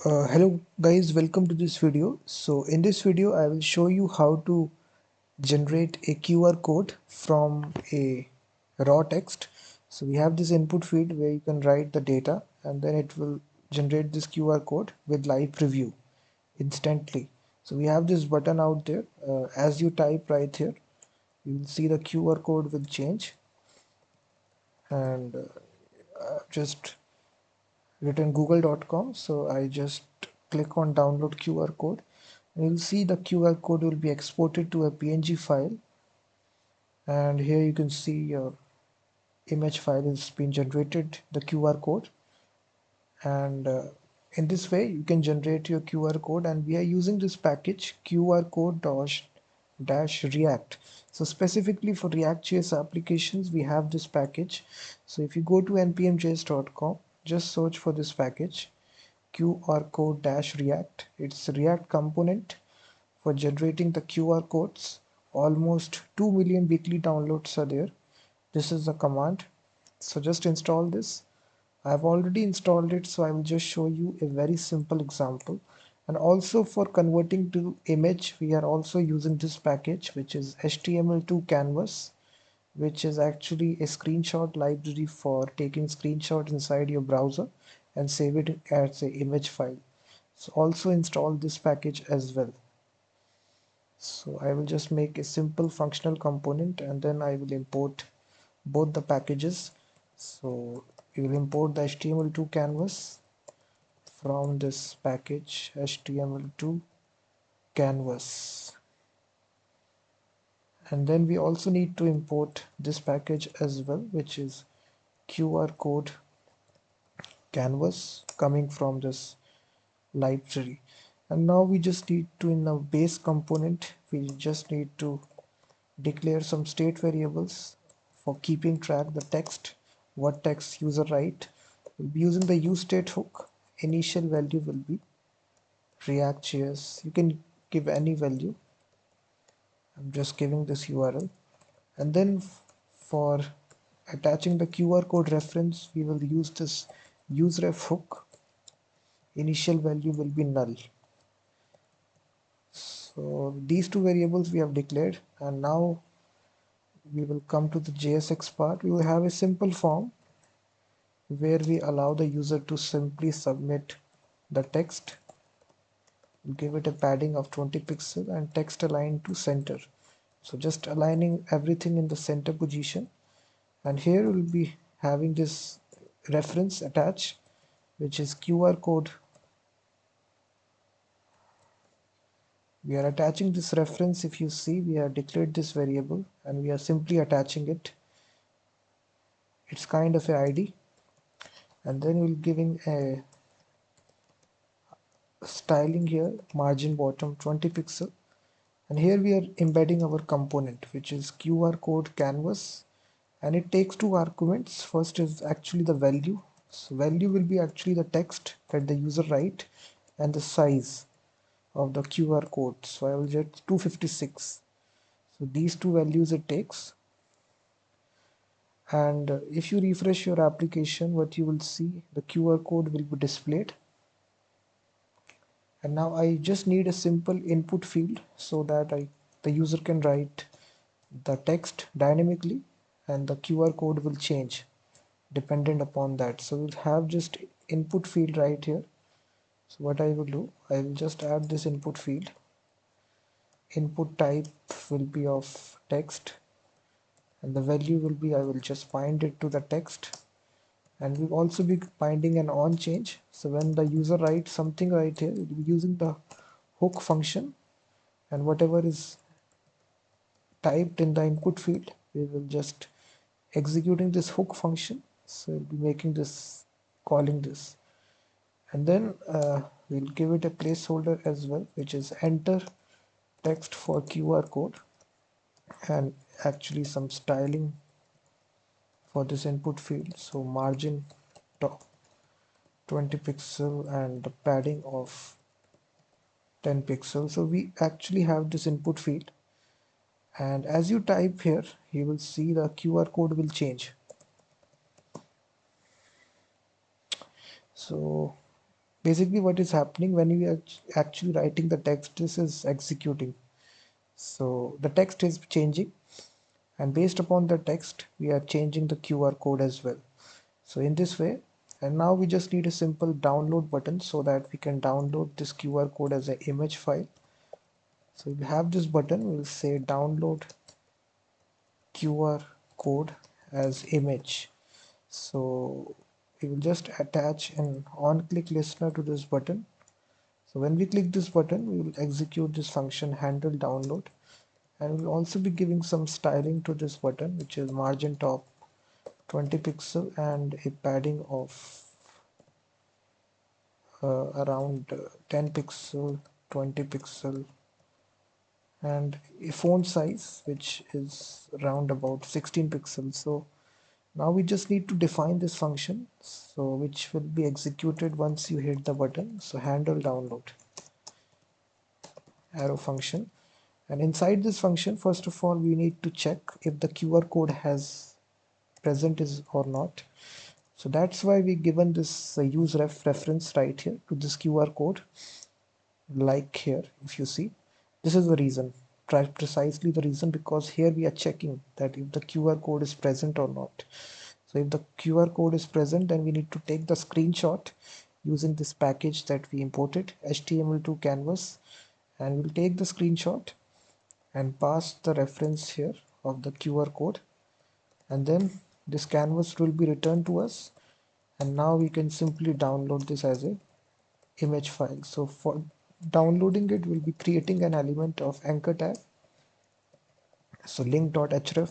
Hello guys, welcome to this video. So in this video I will show you how to generate a QR code from a raw text. So we have this input field where you can write the data and then it will generate this QR code with live preview instantly. So we have this button out there. As you type right here, you will see the QR code will change, and I've just written google.com, so I just click on download QR code. You'll see the QR code will be exported to a PNG file, and here you can see your image file has been generated, the QR code. And in this way you can generate your QR code, and we are using this package qrcode-react. So specifically for React.js applications we have this package. So if you go to npmjs.com, just search for this package qrcode-react. It's a React component for generating the QR codes. Almost 2 million weekly downloads are there. This is the command. So just install this. I've already installed it, so I will just show you a very simple example. And also for converting to image, we are also using this package, which is Html2Canvas, which is actually a screenshot library for taking screenshot inside your browser and save it as an image file. So also install this package as well. So I will just make a simple functional component and then I will import both the packages. So we will import the HTML2 canvas from this package HTML2 canvas, and then we also need to import this package as well, which is QR code canvas coming from this library. And now we just need to, in the base component, we just need to declare some state variables for keeping track the text, what text user write. We'll be using the useState hook. Initial value will be React.js. You can give any value. I'm just giving this URL. And then for attaching the QR code reference, we will use this useref hook. Initial value will be null. So these two variables we have declared, and now we will come to the JSX part. We will have a simple form where we allow the user to simply submit the text. We'll give it a padding of 20 pixels and text aligned to center. So just aligning everything in the center position, and here we'll be having this reference attached, which is QR code. We are attaching this reference. If you see, we have declared this variable and we are simply attaching it. It's kind of a ID, and then we'll giving a styling here, margin bottom 20 pixel, and here we are embedding our component, which is QR code canvas, and it takes two arguments. First is actually the value. So value will be actually the text that the user write and the size of the QR code. So I will get 256. So these two values it takes. And if you refresh your application, what you will see, the QR code will be displayed. And now I just need a simple input field so that the user can write the text dynamically, and the QR code will change dependent upon that. So we'll have just input field right here. So what I will do, I will just add this input field. Input type will be of text, and the value will be, I will just bind it to the text, and we'll also be binding an on change. So when the user writes something right here, we'll be using the hook function, and whatever is typed in the input field, we will just executing this hook function. So we'll be making this, calling this, and then we'll give it a placeholder as well, which is enter text for QR code, and actually some styling for this input field. So margin top 20 pixel and the padding of 10 pixels. So we actually have this input field, and as you type here, you will see the QR code will change. So Basically what is happening when we are actually writing the text, this is executing. So the text is changing, and based upon the text we are changing the QR code as well. So in this way, and now we just need a simple download button so that we can download this QR code as an image file. So we have this button, we'll say download QR code as image. So we will just attach an on-click listener to this button. So when we click this button, we will execute this function handle download, and we'll also be giving some styling to this button, which is margin top 20 pixel and a padding of around 10 pixel, 20 pixel, and a font size which is around about 16 pixels. So now we just need to define this function, so which will be executed once you hit the button. So handle download arrow function, and inside this function, first of all, we need to check if the QR code has present is or not. So that's why we given this use reference right here to this QR code, like here. If you see, this is the reason, precisely the reason, because here we are checking that if the QR code is present or not. So if the QR code is present, then we need to take the screenshot using this package that we imported, Html2Canvas, and we'll take the screenshot and pass the reference here of the QR code, and then this canvas will be returned to us, and now we can simply download this as a image file. So for downloading it, we'll be creating an element of anchor tag, so link.href.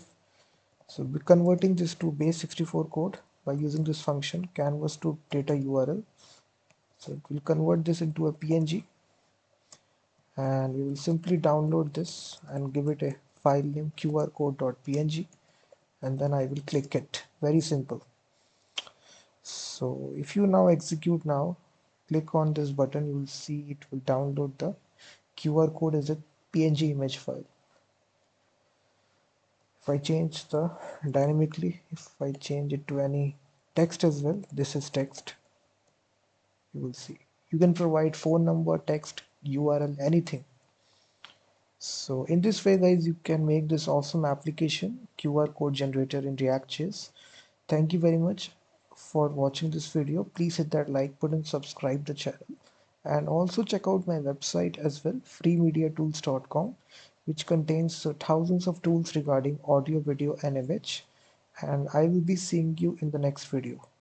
So we're converting this to base64 code by using this function canvas to data URL. So it will convert this into a PNG, and we will simply download this and give it a file name qrcode.png, and then I will click it. Very simple. So if you now execute now, click on this button, you will see it will download the QR code as a PNG image file. If I change the dynamically, if I change it to any text as well, this is text, you will see. You can provide phone number, text, URL, anything. So in this way, guys, you can make this awesome application QR code generator in React.js. Thank you very much for watching this video. Please hit that like button, subscribe the channel, and also check out my website as well, freemediatools.com, which contains thousands of tools regarding audio, video, and image. And I will be seeing you in the next video.